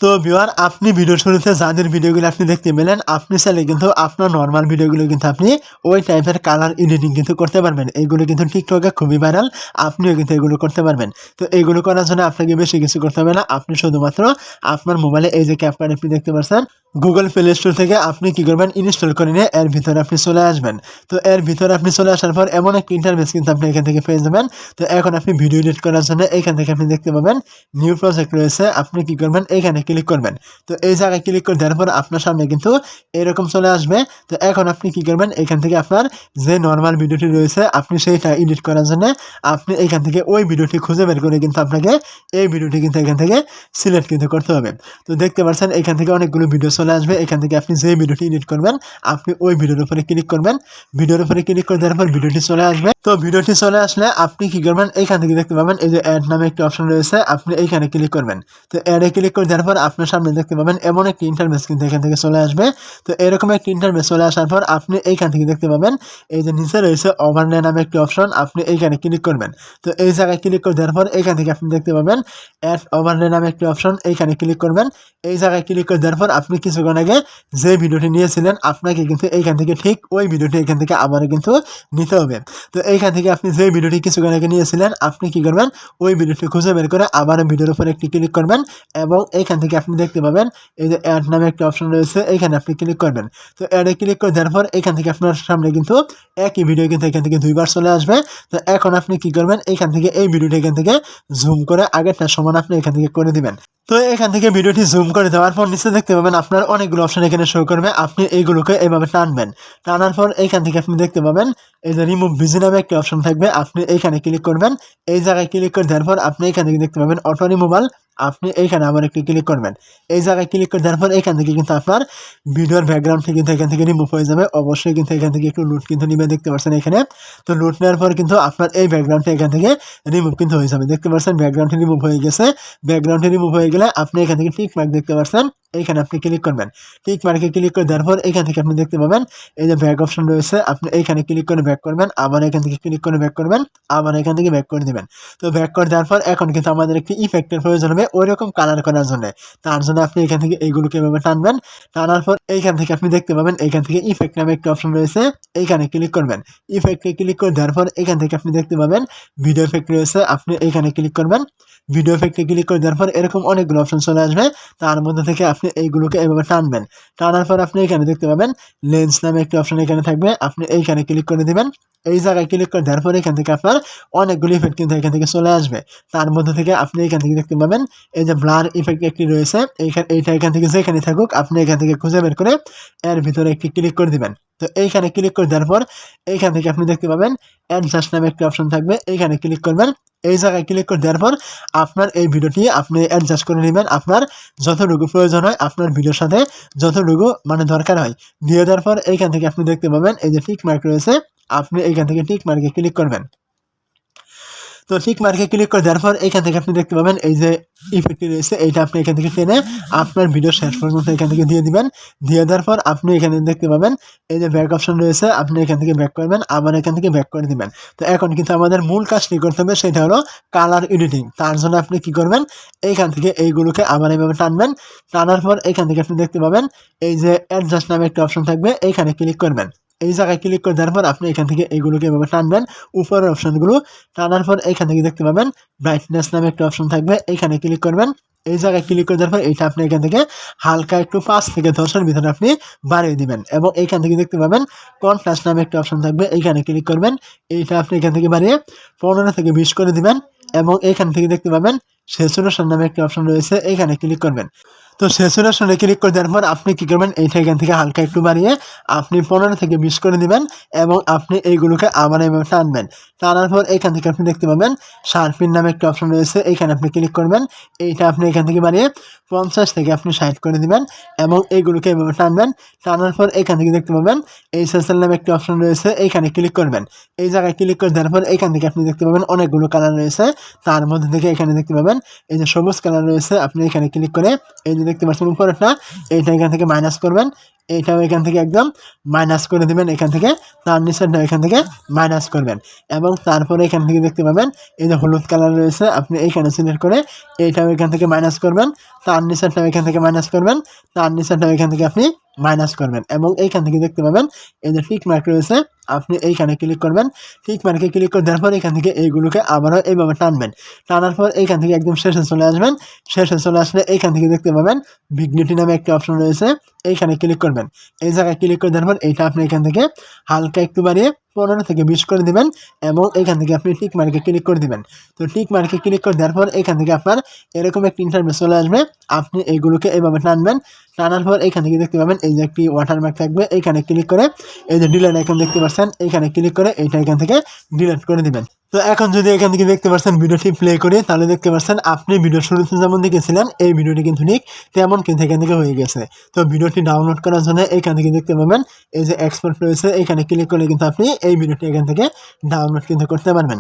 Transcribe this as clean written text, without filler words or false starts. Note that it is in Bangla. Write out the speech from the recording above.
তো ভিউয়ার আপনি ভিডিওর শুরুতে যাদের ভিডিওগুলো আপনি দেখতে পেলেন, আপনি চাইলে কিন্তু আপনার নরমাল ভিডিওগুলো কিন্তু আপনি ওই টাইপের কালার এডিটিং কিন্তু করতে পারবেন। এইগুলো কিন্তু টিকটকে খুবই ভাইরাল। আপনিও কিন্তু এগুলো করতে পারবেন। তো এইগুলো করার জন্য আপনাকে বেশি কিছু করতে হবে না। আপনি শুধুমাত্র আপনার মোবাইলে এই যে ক্যাপকাট আপনি দেখতে পাচ্ছেন, গুগল প্লে স্টোর থেকে আপনি কি করবেন, ইনস্টল করে নিয়ে এর ভিতরে আপনি চলে আসবেন। তো এর ভিতরে আপনি চলে আসার পর এমন একটা ইন্টারফেস কিন্তু আপনি এখান থেকে পেয়ে যাবেন। তো এখন আপনি ভিডিও এডিট করার জন্য এখান থেকে আপনি দেখতে পাবেন নিউ প্রজেক্ট রয়েছে। আপনি কি করবেন, এইখানে ক্লিক করবেন। তো এই জায়গায় ক্লিক করে দেওয়ার পর আপনার সামনে কিন্তু এরকম চলে আসবে। তো এখন আপনি কি করবেন, এখান থেকে আপনার যে নরমাল ভিডিওটি রয়েছে আপনি সেইটা এডিট করার জন্য আপনি এখান থেকে ওই ভিডিওটি খুঁজে বের করে কিন্তু আপনাকে এই ভিডিওটি কিন্তু এখান থেকে সিলেক্ট কিন্তু করতে হবে। তো দেখতে পাচ্ছেন এখান থেকে অনেকগুলো ভিডিও চলে আসবে। এখান থেকে আপনি যে ভিডিওটি এডিট করবেন আপনি ওই ভিডিওর উপরে ক্লিক করবেন। ভিডিওর উপরে ক্লিক করে দেওয়ার পর ভিডিওটি চলে আসবে। তো ভিডিওটি চলে আসলে আপনি কি করবেন, এইখান থেকে দেখতে পাবেন এই যে অ্যাড নামে একটি অপশন রয়েছে, আপনি এইখানে ক্লিক করবেন। তো অ্যাডে ক্লিক করে দেওয়ার পর আপনার সামনে দেখতে পাবেন এমন একটি ইন্টারফেস কিন্তু এখান থেকে চলে আসবে। তো এরকম একটি ইন্টারফেস চলে আসার পর আপনি এইখান থেকে দেখতে পাবেন এই যে নিচে রয়েছে ওভারলে নামে একটি অপশন, আপনি এইখানে ক্লিক করবেন। তো এই জায়গায় ক্লিক করে দেওয়ার পর এখান থেকে আপনি দেখতে পাবেন অ্যাড ওভারলে নামে একটি অপশন, এইখানে ক্লিক করবেন। এই জায়গায় ক্লিক করে দেওয়ার পর আপনি কিছুক্ষণ আগে যে ভিডিওটি নিয়েছিলেন আপনাকে কিন্তু এইখান থেকে ঠিক ওই ভিডিওটি এখান থেকে আবারও কিন্তু নিতে হবে। তো এইখান থেকে আপনি যে ভিডিওটি কিছুক্ষণ আগে নিয়েছিলেন আপনি কি করবেন, ওই ভিডিওটি খুঁজে বের করে আবারও ভিডিওর উপর একটি ক্লিক করবেন এবং এইখান থেকে আপনি দেখতে পাবেন এই যে অ্যাড নামে একটা অপশন রয়েছে, এইখানে আপনি ক্লিক করবেন। তো অ্যাডে ক্লিক করে দেওয়ার পর এখান থেকে আপনার সামনে কিন্তু একই ভিডিও কিন্তু এখান থেকে দুইবার চলে আসবে। তো এখন আপনি কি করবেন, এইখান থেকে এই ভিডিওটি এখান থেকে জুম করে আগেরটা সমান আপনি এখান থেকে করে দিবেন। তো এখান থেকে ভিডিওটি জুম করে দেওয়ার পর নিচে দেখতে পাবেন আপনার অনেকগুলো অপশন এখানে শো করবে। আপনি এইগুলোকে এইভাবে টানবেন। টানার পর এইখান থেকে আপনি দেখতে পাবেন এই যে রিমুভ বিজি নামে একটা অপশন থাকবে, আপনি এইখানে ক্লিক করবেন। এই জায়গায় ক্লিক করে দেওয়ার পর আপনি এখান থেকে দেখতে পাবেন অটো রিমুভাল, আপনি এইখানে আবার একটি ক্লিক করবেন। এই জায়গায় ক্লিক করে দেওয়ার পর এখান থেকে কিন্তু আপনার ভিডিওর ব্যাকগ্রাউন্ডটি কিন্তু এখান থেকে রিমুভ হয়ে যাবে। অবশ্যই কিন্তু এখান থেকে একটু লুট কিন্তু নিবে, দেখতে পাচ্ছেন এখানে। তো লুট নেওয়ার পর কিন্তু আপনার এই ব্যাকগ্রাউন্ডটা এখান থেকে রিমুভ কিন্তু হয়ে যাবে। দেখতে পাচ্ছেন ব্যাকগ্রাউন্ডটি রিমুভ হয়ে গেছে। ব্যাকগ্রাউন্ডটি রিমুভ হয়ে গেলে আপনি এখান থেকে টিক মার্ক দেখতে পাচ্ছেন, এইখানে আপনি ক্লিক করবেন। টিক মার্কে ক্লিক করে দেওয়ার পর এখান থেকে আপনি দেখতে পাবেন এই যে ব্যাক অপশন রয়েছে, আপনি এইখানে ক্লিক করে ব্যাক করবেন, আবার এখান থেকে ক্লিক করে ব্যাক করবেন, আবার এখান থেকে ব্যাক করে দিবেন। তো ব্যাক করে দেওয়ার পর এখন কিন্তু আমাদের একটি ইফেক্টের প্রয়োজন হবে ওই রকম কালার করার জন্য। তার জন্য আপনি এখান থেকে এইগুলোকে এভাবে টানবেন। টানার পর এইখান থেকে আপনি দেখতে পাবেন এইখান থেকে ইফেক্ট নামে একটা অপশন রয়েছে, এইখানে ক্লিক করবেন। ইফেক্টে ক্লিক করে দেওয়ার পর এখান থেকে আপনি দেখতে পাবেন ভিডিও ইফেক্ট রয়েছে, আপনি এইখানে ক্লিক করবেন। ভিডিও ইফেক্টে ক্লিক করে দেওয়ার পর এরকম অনেকগুলো অপশন চলে আসবে। তার মধ্যে থেকে আপনি এইগুলোকে এভাবে টানবেন। টানার পর আপনি এখানে দেখতে পাবেন লেন্স নামে একটি অপশন এখানে থাকবে, আপনি এইখানে ক্লিক করে দিবেন। এই জায়গায় ক্লিক করে দেওয়ার পর এখান থেকে আপনার অনেকগুলো ইফেক্ট কিন্তু এখান থেকে চলে আসবে। তার মধ্যে থেকে আপনি এখান থেকে দেখতে পাবেন এই যে ব্লার ইফেক্ট একটি রয়েছে, এইটা এখান থেকে যেখানে থাকুক আপনি এখান থেকে খুঁজে বের করে এর ভিতরে একটি ক্লিক করে দিবেন। তো এইখানে ক্লিক করে দেওয়ার পর এইখান থেকে আপনি দেখতে পাবেন অ্যাডজাস্ট নামে একটি অপশন থাকবে, এইখানে ক্লিক করবেন। এই জায়গায় ক্লিক করে দেওয়ার পর আপনার এই ভিডিওটি আপনি অ্যাডজাস্ট করে নেবেন আপনার যতটুকু প্রয়োজন হয়, আপনার ভিডিওর সাথে যতটুকু মানে দরকার হয় দিয়ে দেওয়ার পর এইখান থেকে আপনি দেখতে পাবেন এই যে টিক মার্ক রয়েছে, আপনি এইখান থেকে টিক মার্কে ক্লিক করবেন। তো টিক মার্কে ক্লিক করে দেওয়ার পর এখান থেকে আপনি দেখতে পাবেন এই যে ইফেক্টটি রয়েছে, এইটা আপনি এখান থেকে টেনে আপনার ভিডিও শেষ পর্যন্ত এখান থেকে দিয়ে দিবেন। দিয়ে দেওয়ার পর আপনি এখানে দেখতে পাবেন এই যে ব্যাক অপশন রয়েছে, আপনি এখান থেকে ব্যাক করবেন, আবার এখান থেকে ব্যাক করে দিবেন। তো এখন কিন্তু আমাদের মূল কাজটি করতে হবে, সেটা হলো কালার এডিটিং। তার জন্য আপনি কি করবেন, এইখান থেকে এইগুলোকে আবার এইভাবে টানবেন। টানার পর এখান থেকে আপনি দেখতে পাবেন এই যে অ্যাডজাস্ট নামে একটা অপশন থাকবে, এইখানে ক্লিক করবেন। এই জায়গায় ক্লিক করে দেওয়ার পর আপনি এখান থেকে এইগুলোকে এভাবে টানবেন উপরের অপশনগুলো। টানার পর এখান থেকে দেখতে পাবেন ব্রাইটনেস নামে একটা অপশন থাকবে, এইখানে ক্লিক করবেন। এই জায়গায় ক্লিক করে দেওয়ার পর এইটা আপনি এখান থেকে হালকা একটু 5 থেকে 10-এর ভিতরে আপনি বাড়িয়ে দিবেন এবং এইখান থেকে দেখতে পাবেন কন্ট্রাস্ট নামে একটা অপশন থাকবে, এইখানে ক্লিক করবেন। এইটা আপনি এখান থেকে বাড়িয়ে 15 থেকে 20 করে দিবেন এবং এইখান থেকে দেখতে পাবেন স্যাচুরেশন নামে একটা অপশন রয়েছে, এইখানে ক্লিক করবেন। তো স্যাচুরেশনে ক্লিক করে দেওয়ার পর আপনি কি করবেন, এইটা এখান থেকে হালকা একটু বাড়িয়ে আপনি 15 থেকে 20 করে দিবেন এবং আপনি এইগুলোকে আবার এভাবে টানবেন। টানার পর এখান থেকে আপনি দেখতে পাবেন শার্পিন নামে একটা অপশন রয়েছে, এইখানে আপনি ক্লিক করবেন। এইটা আপনি এখান থেকে বাড়িয়ে 50 থেকে আপনি 60 করে দিবেন এবং এইগুলোকে এভাবে টানবেন। টানার পর এখান থেকে দেখতে পাবেন এইচএসএল নামে একটা অপশন রয়েছে, এইখানে ক্লিক করবেন। এই জায়গায় ক্লিক করে দেওয়ার পর এখান থেকে আপনি দেখতে পাবেন অনেকগুলো কালার রয়েছে, তার মধ্যে থেকে এখানে দেখতে পাবেন এই যে সবুজ কালার রয়েছে, আপনি এখানে ক্লিক করে এই যে দেখতে পাচ্ছেন উপরেরটা, এইটা এখান থেকে মাইনাস করবেন। এইটাও এখান থেকে একদম মাইনাস করে দিবেন এখান থেকে, তার নিচেরটাও এখান থেকে মাইনাস করবেন এবং তারপরে এখান থেকে দেখতে পাবেন এই যে হলুদ কালার রয়েছে, আপনি এইখানে সিলেক্ট করে এইটাও এখান থেকে মাইনাস করবেন, তার নিচেরটাও এখান থেকে মাইনাস করবেন, তার নিচেরটাও এখান থেকে আপনি মাইনাস করবেন এবং এইখান থেকে দেখতে পাবেন এই যে টিক মার্ক রয়েছে, আপনি এইখানে ক্লিক করবেন। টিক মার্কে ক্লিক করে দেওয়ার পর এখান থেকে এইগুলোকে আবারও এইভাবে টানবেন, টানার পর এইখান থেকে একদম শেষে চলে আসবেন। শেষে চলে আসলে এইখান থেকে দেখতে পাবেন ভিগনিটি নামে একটি অপশন রয়েছে, এইখানে ক্লিক করবেন। এই জায়গায় ক্লিক করে দেওয়ার পর এইটা আপনি এখান থেকে হালকা একটু বাড়িয়ে 15 থেকে 20 করে দিবেন এবং এখান থেকে আপনি টিক মার্কে ক্লিক করে দিবেন। তো টিক মার্কে ক্লিক করে দেওয়ার পর এখান থেকে আপনার এরকম একটি ইন্টারফেস চলে আসবে, আপনি এইগুলোকে এইভাবে টানবেন। টানার পর এখান থেকে দেখতে পাবেন এই যে একটি ওয়াটারমার্ক থাকবে, এইখানে ক্লিক করে এই যে ডিলিট আইকন দেখতে পাচ্ছেন, এইখানে ক্লিক করে এইটা এখান থেকে ডিলিট করে দিবেন। তো এখন যদি এখান থেকে দেখতে পাচ্ছেন ভিডিওটি প্লে করি, তাহলে দেখতে পাচ্ছেন আপনি ভিডিও শুরুতে যেমন দেখেছিলেন এই ভিডিওটি কিন্তু ঠিক তেমন কিন্তু এখান থেকে হয়ে গেছে। তো ভিডিওটি ডাউনলোড করার জন্য এখান থেকে দেখতে পাবেন এই যে এক্সপোর্ট রয়েছে, এখানে ক্লিক করলে কিন্তু আপনি এই ভিডিওটি এখান থেকে ডাউনলোড কিন্তু করতে পারবেন।